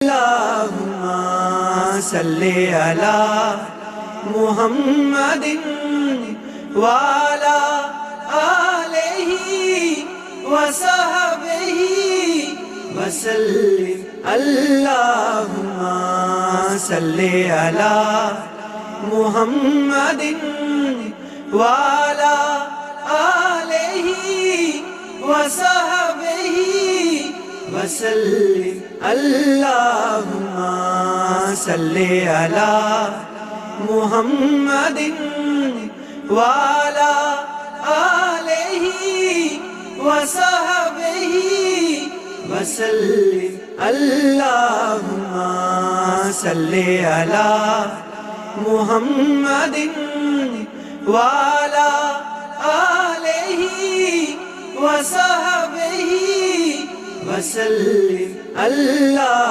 अल्लाहुम्मा सल्ली अला मुहम्मदिन वाला आलिही वसहबिही वसल्लिम। अल्लाहुम्मा सल्ली अला मुहम्मदिन वाला आलिही वसहबिही वसल्लिम। अल्लाहुम्मा सल्ली अला मुहम्मदिन वाला आलिही वसहबिही वसल्लिम। अल्लाहुम्मा सल्ली अला मुहम्मदिन वाला आलिही वसहबिही वसल्लिम। अल्लाह